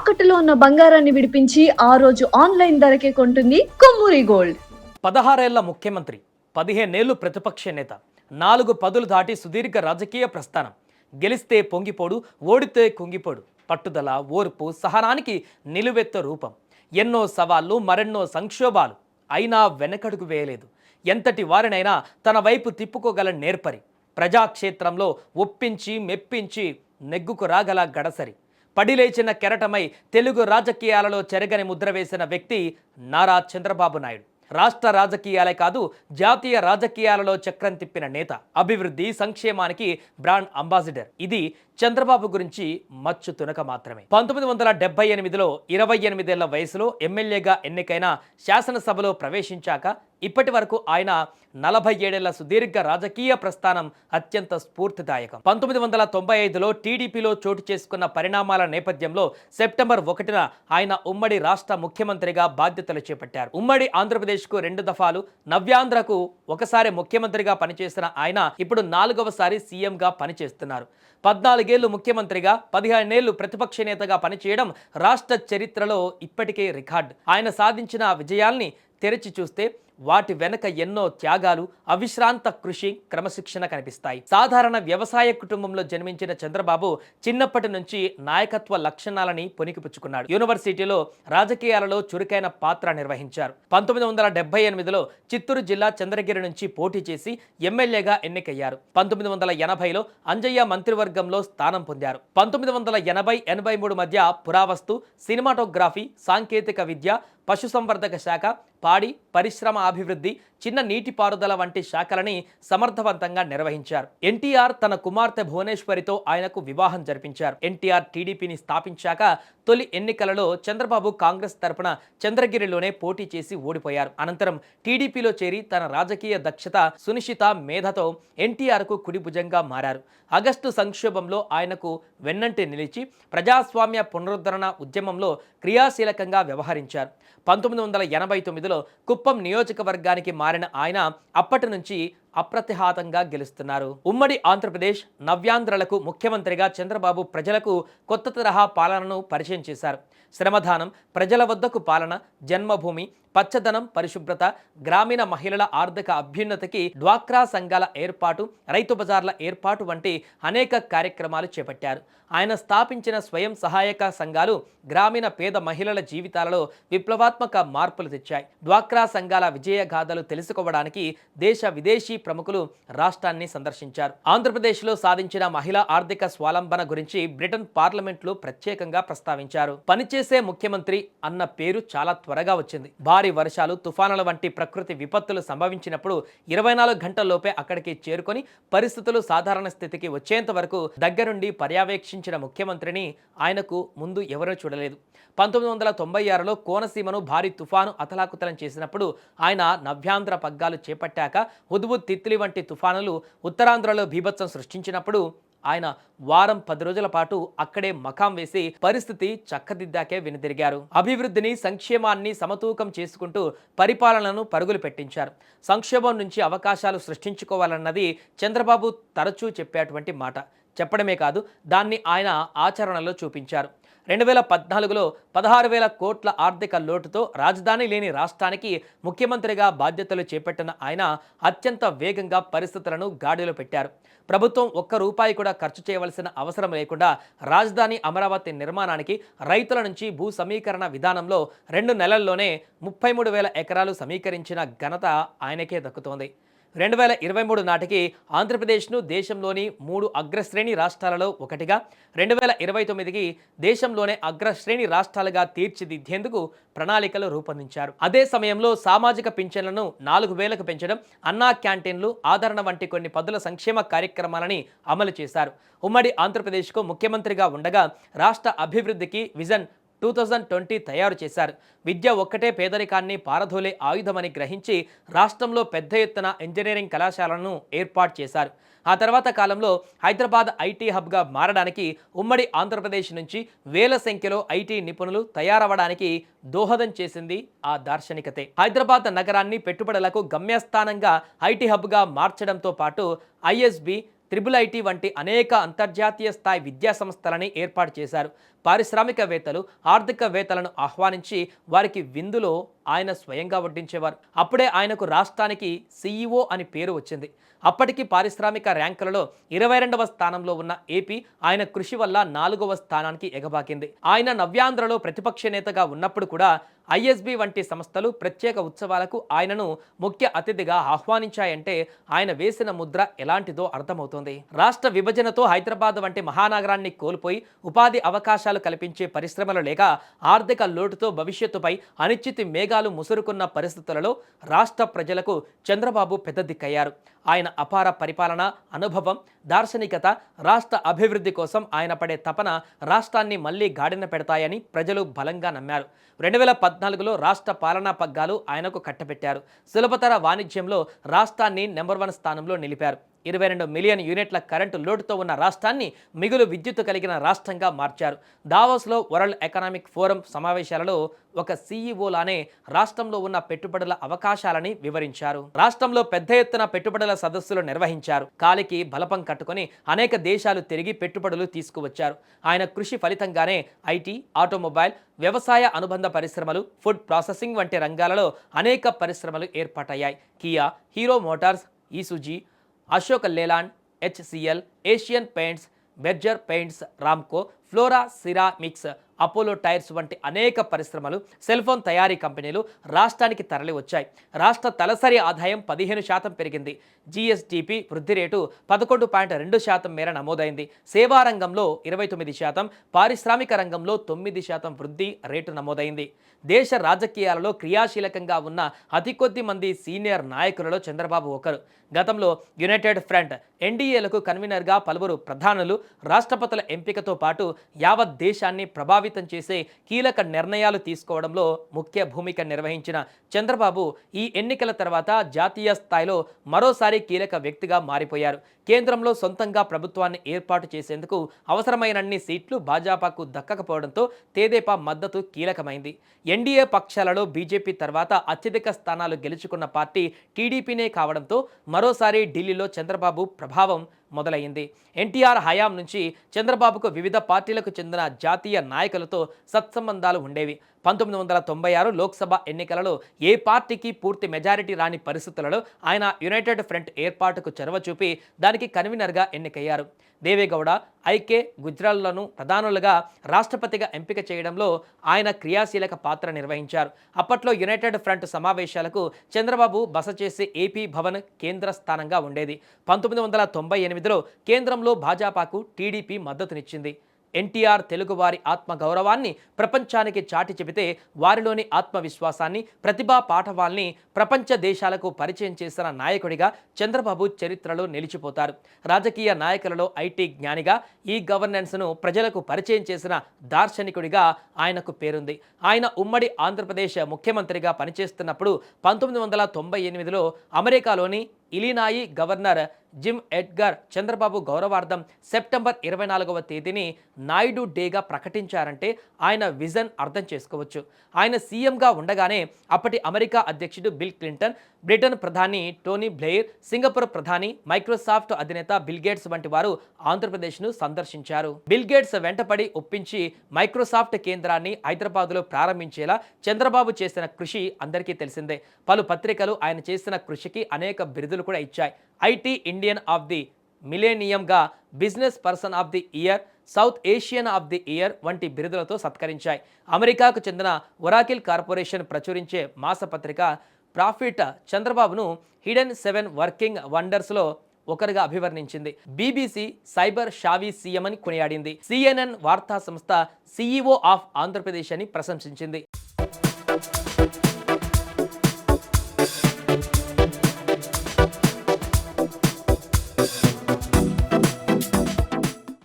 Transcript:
తాకట్టులో ఉన్న బంగారాన్ని విడిపించి ఆ రోజు ఆన్లైన్ ధరకే కొంటుంది కొమ్మూరి గోల్డ్. 16 ఏళ్ల ముఖ్యమంత్రి, 15 ఏళ్లు ప్రతిపక్ష నేత, 4 పదులు దాటి సుదీర్ఘ రాజకీయ ప్రస్థానం. గెలిస్తే పొంగిపోడు, ఓడితే కుంగిపోడు. పట్టుదల, ఓర్పు, సహనానికి నిలువెత్త రూపం. ఎన్నో సవాళ్లు, మరెన్నో సంక్షోభాలు. అయినా వెనకడుగు వేయలేదు. ఎంతటి వారినైనా తన వైపు తిప్పుకోగల నేర్పరి. ప్రజాక్షేత్రంలో ఒప్పించి మెప్పించి నెగ్గుకు రాగల గడసరి. పడిలేచిన కెరటమై తెలుగు రాజకీయాలలో చెరగని ముద్ర వేసిన వ్యక్తి నారా చంద్రబాబు నాయుడు. రాష్ట్ర రాజకీయాలే కాదు, జాతీయ రాజకీయాలలో చక్రం తిప్పిన నేత. అభివృద్ధి, సంక్షేమానికి బ్రాండ్ అంబాసిడర్. ఇది చంద్రబాబు గురించి మచ్చు తునక మాత్రమే. 1978లో 28 ఏళ్ల వయసులో ఎమ్మెల్యేగా ఎన్నికైన శాసనసభలో ప్రవేశించాక ఇప్పటి వరకు ఆయన 47 ఏళ్ల సుదీర్ఘ రాజకీయ ప్రస్థానం అత్యంత స్ఫూర్తిదాయకం. 1995లో టీడీపీలో చోటు చేసుకున్న పరిణామాల నేపథ్యంలో సెప్టెంబర్ 1న ఆయన ఉమ్మడి రాష్ట్ర ముఖ్యమంత్రిగా బాధ్యతలు చేపట్టారు. ఉమ్మడి ఆంధ్రప్రదేశ్కు 2 దఫాలు, నవ్యాంధ్రకు ఒకసారి ముఖ్యమంత్రిగా పనిచేసిన ఆయన ఇప్పుడు 4వసారి సీఎంగా పనిచేస్తున్నారు. 14 ఏళ్లు ముఖ్యమంత్రిగా, 15 ఏళ్లు ప్రతిపక్ష నేతగా పనిచేయడం రాష్ట్ర చరిత్రలో ఇప్పటికే రికార్డు. ఆయన సాధించిన విజయాల్ని తెరచి చూస్తే వాటి వెనక ఎన్నో త్యాగాలు, అవిశ్రాంత కృషి, క్రమశిక్షణ కనిపిస్తాయి. సాధారణ వ్యవసాయ కుటుంబంలో జన్మించిన చంద్రబాబు చిన్నప్పటి నుంచి నాయకత్వ లక్షణాలని పొనికిపుచ్చుకున్నాడు. యూనివర్సిటీలో రాజకీయాలలో చురుకైన పాత్ర నిర్వహించారు. 1978లో చిత్తూరు జిల్లా చంద్రగిరి నుంచి పోటీ చేసి ఎమ్మెల్యేగా ఎన్నికయ్యారు. 1980లో అంజయ్య మంత్రివర్గంలో స్థానం పొందారు. 1980-83 మధ్య పురావస్తు, సినిమాటోగ్రఫీ, సాంకేతిక విద్య, పశుసంవర్ధక శాఖ, పాడి, పరిశ్రమ అభివృద్ధి, చిన్న నీటిపారుదల వంటి శాఖలని సమర్థవంతంగా నిర్వహించారు. ఎన్టీఆర్ తన కుమార్తె భువనేశ్వరితో ఆయనకు వివాహం జరిపించారు. ఎన్టీఆర్ టీడీపీని స్థాపించాక తొలి ఎన్నికలలో చంద్రబాబు కాంగ్రెస్ తరపున చంద్రగిరిలోనే పోటీ చేసి ఓడిపోయారు. అనంతరం టీడీపీలో చేరి తన రాజకీయ దక్షత, సునిశ్చిత మేధతో ఎన్టీఆర్కు కుడిభుజంగా మారారు. ఆగస్టు సంక్షోభంలో ఆయనకు వెన్నంటి నిలిచి ప్రజాస్వామ్య పునరుద్ధరణ ఉద్యమంలో క్రియాశీలకంగా వ్యవహరించారు. 1989లో కుప్పం నియోజకవర్గానికి మారిన ఆయన అప్పటి నుంచి అప్రతిహాతంగా గెలుస్తున్నారు. ఉమ్మడి ఆంధ్రప్రదేశ్, నవ్యాంధ్రలకు ముఖ్యమంత్రిగా చంద్రబాబు ప్రజలకు కొత్త తరహా పాలనను పరిచయం చేశారు. శ్రమదానం, ప్రజల వద్దకు పాలన, జన్మభూమి, పచ్చదనం, పరిశుభ్రత, గ్రామీణ మహిళల ఆర్థిక అభ్యున్నతికి డ్వాక్రా సంఘాల ఏర్పాటు, రైతు బజార్ల ఏర్పాటు వంటి అనేక కార్యక్రమాలు చేపట్టారు. ఆయన స్థాపించిన స్వయం సహాయక సంఘాలు గ్రామీణ పేద మహిళల జీవితాలలో విప్లవాత్మక మార్పులు తెచ్చాయి. డ్వాక్రా సంఘాల విజయగాథలు తెలుసుకోవడానికి దేశ విదేశీ ప్రముఖులు రాష్ట్రాన్ని సందర్శించారు. ఆంధ్రప్రదేశ్లో సాధించిన మహిళా ఆర్థిక స్వావలంబన గురించి బ్రిటన్ పార్లమెంట్లో ప్రత్యేకంగా ప్రస్తావించారు. పనిచేసే ముఖ్యమంత్రి అన్న పేరు చాలా త్వరగా వచ్చింది. భారీ వర్షాలు, తుఫానుల వంటి ప్రకృతి విపత్తులు సంభవించినప్పుడు 24 గంటల్లోపే అక్కడికి చేరుకొని పరిస్థితులు సాధారణ స్థితికి వచ్చేంత వరకు దగ్గరుండి పర్యవేక్షించిన ముఖ్యమంత్రిని ఆయనకు ముందు ఎవరూ చూడలేదు. 1996లో కోనసీమను భారీ తుఫాను అతలాకుతలం చేసినప్పుడు ఆయన నవ్యాంధ్ర పగ్గాలు చేపట్టాక హుద్హుద్, తిత్లీ వంటి తుఫానులు ఉత్తరాంధ్రలో బీభత్సం సృష్టించినప్పుడు ఆయన వారం 10 రోజుల పాటు అక్కడే మకాం వేసి పరిస్థితి చక్కదిద్దాకే వెనుదిరిగారు. అభివృద్ధిని, సంక్షేమాన్ని సమతూకం చేసుకుంటూ పరిపాలనను పరుగులు పెట్టించారు. సంక్షోభం నుంచి అవకాశాలు సృష్టించుకోవాలన్నది చంద్రబాబు తరచూ చెప్పేటువంటి మాట. చెప్పడమే కాదు, దాన్ని ఆయన ఆచరణలో చూపించారు. 2014లో 16,000 కోట్ల ఆర్థిక లోటుతో రాజధాని లేని రాష్ట్రానికి ముఖ్యమంత్రిగా బాధ్యతలు చేపట్టిన ఆయన అత్యంత వేగంగా పరిస్థితులను గాడిలో పెట్టారు. ప్రభుత్వం ఒక్క రూపాయి కూడా ఖర్చు చేయవలసిన అవసరం లేకుండా రాజధాని అమరావతి నిర్మాణానికి రైతుల నుంచి భూ సమీకరణ విధానంలో 2 నెలల్లోనే 33,000 ఎకరాలు సమీకరించిన ఘనత ఆయనకే దక్కుతోంది. 2023 నాటికి ఆంధ్రప్రదేశ్ను దేశంలోని 3 అగ్రశ్రేణి రాష్ట్రాలలో ఒకటిగా, 2029కి దేశంలోనే అగ్రశ్రేణి రాష్ట్రాలుగా తీర్చిదిద్దేందుకు ప్రణాళికలు రూపొందించారు. అదే సమయంలో సామాజిక పింఛన్లను 4,000కు పెంచడం, అన్నా క్యాంటీన్లు, ఆదరణ వంటి కొన్ని పదుల సంక్షేమ కార్యక్రమాలని అమలు చేశారు. ఉమ్మడి ఆంధ్రప్రదేశ్కు ముఖ్యమంత్రిగా ఉండగా రాష్ట్ర అభివృద్ధికి విజన్ 2020 తయారు చేశారు. విద్య ఒక్కటే పేదరికాన్ని పారదోలే ఆయుధమని గ్రహించి రాష్ట్రంలో పెద్ద ఎత్తున ఇంజనీరింగ్ కళాశాలను ఏర్పాటు చేశారు. ఆ తర్వాత కాలంలో హైదరాబాద్ ఐటీ హబ్గా మారడానికి, ఉమ్మడి ఆంధ్రప్రదేశ్ నుంచి వేల సంఖ్యలో ఐటీ నిపుణులు తయారవడానికి దోహదం చేసింది ఆ దార్శనికతే. హైదరాబాద్ నగరాన్ని పెట్టుబడులకు గమ్యస్థానంగా ఐటీ హబ్గా మార్చడంతో పాటు ఐఎస్బి, IIIT వంటి అనేక అంతర్జాతీయ స్థాయి విద్యా సంస్థలని ఏర్పాటు చేశారు. పారిశ్రామికవేత్తలు, ఆర్థికవేత్తలను ఆహ్వానించి వారికి విందులో ఆయన స్వయంగా వడ్డించేవారు. అప్పుడే ఆయనకు రాష్ట్రానికి CEO అని పేరు వచ్చింది. అప్పటికి పారిశ్రామిక ర్యాంకులలో 22వ స్థానంలో ఉన్న ఏపీ ఆయన కృషి వల్ల 4వ స్థానానికి ఎగబాకింది. ఆయన నవ్యాంధ్రలో ప్రతిపక్ష నేతగా ఉన్నప్పుడు కూడా ISB వంటి సంస్థలు ప్రత్యేక ఉత్సవాలకు ఆయనను ముఖ్య అతిథిగా ఆహ్వానించాయంటే ఆయన వేసిన ముద్ర ఎలాంటిదో అర్థమవుతోంది. రాష్ట్ర విభజనతో హైదరాబాద్ వంటి మహానగరాన్ని కోల్పోయి ఉపాధి అవకాశాలు కల్పించే పరిశ్రమలు లేక ఆర్థిక లోటుతో భవిష్యత్తుపై అనిశ్చితి మేఘాలు ముసురుకున్న పరిస్థితులలో రాష్ట్ర ప్రజలకు చంద్రబాబు పెద్ద దిక్కయ్యారు. ఆయన అపార పరిపాలన అనుభవం, దార్శనికత, రాష్ట్ర అభివృద్ధి కోసం ఆయన పడే తపన రాష్ట్రాన్ని మళ్లీ గాడిన పెడతాయని ప్రజలు బలంగా నమ్మారు. 2014లో రాష్ట్ర పాలనా పగ్గాలు ఆయనకు కట్టబెట్టారు. సులభతర వాణిజ్యంలో రాష్ట్రాన్ని నెంబర్ 1 స్థానంలో నిలిపారు. 22 మిలియన్ యూనిట్ల కరెంటు లోటుతో ఉన్న రాష్ట్రాన్ని మిగులు విద్యుత్తు కలిగిన రాష్ట్రంగా మార్చారు. దావోస్లో వరల్డ్ ఎకనామిక్ ఫోరం సమావేశాలలో ఒక CEO లానే రాష్ట్రంలో ఉన్న పెట్టుబడుల అవకాశాలని వివరించారు. రాష్ట్రంలో పెద్ద ఎత్తున పెట్టుబడుల సదస్సులు నిర్వహించారు. కాలికి బలపం కట్టుకొని అనేక దేశాలు తిరిగి పెట్టుబడులు తీసుకువచ్చారు. ఆయన కృషి ఫలితంగానే IT, ఆటోమొబైల్, వ్యవసాయ అనుబంధ పరిశ్రమలు, ఫుడ్ ప్రాసెసింగ్ వంటి రంగాలలో అనేక పరిశ్రమలు ఏర్పాటయ్యాయి. Kia, Hero Motors, Isuzu, Ashok Leyland, HCL, Asian Paints, Berger Paints, Ramco, Flora Ceramics, Apollo Tyres వంటి అనేక పరిశ్రమలు, సెల్ ఫోన్ తయారీ కంపెనీలు రాష్ట్రానికి తరలి వచ్చాయి. రాష్ట్ర తలసరి ఆదాయం 15% పెరిగింది. GSDP వృద్ధి రేటు 11.2% మేర నమోదైంది. సేవా రంగంలో 29%, పారిశ్రామిక రంగంలో 9% వృద్ధి రేటు నమోదైంది. దేశ రాజకీయాలలో క్రియాశీలకంగా ఉన్న అతి కొద్ది మంది సీనియర్ నాయకులలో చంద్రబాబు ఒకరు. గతంలో యునైటెడ్ ఫ్రంట్, NDAలకు కన్వీనర్గా పలువురు ప్రధానులు, రాష్ట్రపతుల ఎంపికతో పాటు యావత్ దేశాన్ని ప్రభావితం చేసే కీలక నిర్ణయాలు తీసుకోవడంలో ముఖ్య భూమిక నిర్వహించిన చంద్రబాబు ఈ ఎన్నికల తర్వాత జాతీయ స్థాయిలో మరోసారి కీలక వ్యక్తిగా మారిపోయారు. కేంద్రంలో సొంతంగా ప్రభుత్వాన్ని ఏర్పాటు చేసేందుకు అవసరమైనన్ని సీట్లు భాజపాకు దక్కకపోవడంతో తెదేపా మద్దతు కీలకమైంది. NDA పక్షాలలో బీజేపీ తర్వాత అత్యధిక స్థానాలు గెలుచుకున్న పార్టీ టీడీపీనే కావడంతో మరోసారి ఢిల్లీలో చంద్రబాబు ప్రభావం మొదలైంది. NTR హయాం నుంచి చంద్రబాబుకు వివిధ పార్టీలకు చెందిన జాతీయ నాయకులతో సత్సంబంధాలు ఉండేవి. 1996 లోక్సభ ఎన్నికలలో ఏ పార్టీకి పూర్తి మెజారిటీ రాని పరిస్థితులలో ఆయన యునైటెడ్ ఫ్రంట్ ఏర్పాటుకు చొరవ చూపి దానికి కన్వీనర్గా ఎన్నికయ్యారు. దేవేగౌడ, ఐకే గుజ్రాల్లను ప్రధానులుగా రాష్ట్రపతిగా ఎంపిక చేయడంలో ఆయన క్రియాశీలక పాత్ర నిర్వహించారు. అప్పట్లో యునైటెడ్ ఫ్రంట్ సమావేశాలకు చంద్రబాబు బస చేసే AP భవన్ కేంద్ర స్థానంగా ఉండేది. 1998లో కేంద్రంలో భాజపాకు టీడీపీ మద్దతునిచ్చింది. NTR తెలుగువారి ఆత్మగౌరవాన్ని ప్రపంచానికి చాటి చెబితే వారిలోని ఆత్మవిశ్వాసాన్ని, ప్రతిభా పాఠవాల్ని ప్రపంచ దేశాలకు పరిచయం చేసిన నాయకుడిగా చంద్రబాబు చరిత్రలో నిలిచిపోతారు. రాజకీయ నాయకులలో IT జ్ఞానిగా, ఈ గవర్నెన్స్ను ప్రజలకు పరిచయం చేసిన దార్శనికుడిగా ఆయనకు పేరుంది. ఆయన ఉమ్మడి ఆంధ్రప్రదేశ్ ముఖ్యమంత్రిగా పనిచేస్తున్నప్పుడు 1998లో అమెరికాలోని ఇలినాయి గవర్నర్ జిమ్ ఎడ్గర్ చంద్రబాబు గౌరవార్థం సెప్టెంబర్ 24వ తేదీని నాయుడు డేగా ప్రకటించారంటే ఆయన విజన్ అర్థం చేసుకోవచ్చు. ఆయన సీఎంగా ఉండగానే అప్పటి అమెరికా అధ్యక్షుడు బిల్ క్లింటన్, బ్రిటన్ ప్రధాని టోనీ బ్లెయిర్, సింగపూర్ ప్రధాని, మైక్రోసాఫ్ట్ అధినేత బిల్ గేట్స్ వంటి వారు ఆంధ్రప్రదేశ్ను సందర్శించారు. బిల్ గేట్స్ వెంటపడి ఒప్పించి మైక్రోసాఫ్ట్ కేంద్రాన్ని హైదరాబాద్లో ప్రారంభించేలా చంద్రబాబు చేసిన కృషి అందరికీ తెలిసిందే. పలు పత్రికలు ఆయన చేసిన కృషికి అనేక బిరుదులు కూడా ఇచ్చాయి. IT ఇండియన్ ఆఫ్ ది మిలేనియంగా, business person of the year, South Asian of the year వంటి బిరుదులతో సత్కరించాయి. అమెరికాకు చెందిన ఒరాకిల్ కార్పొరేషన్ ప్రచురించే మాసపత్రిక ప్రాఫిట్ చంద్రబాబును హిడెన్ 7 వర్కింగ్ వండర్స్లో ఒకరిగా అభివర్ణించింది. BBC సైబర్ షావీ సీఎం అని కొనియాడింది. CNN వార్తా సంస్థ CEO ఆఫ్ ఆంధ్రప్రదేశ్ అని ప్రశంసించింది.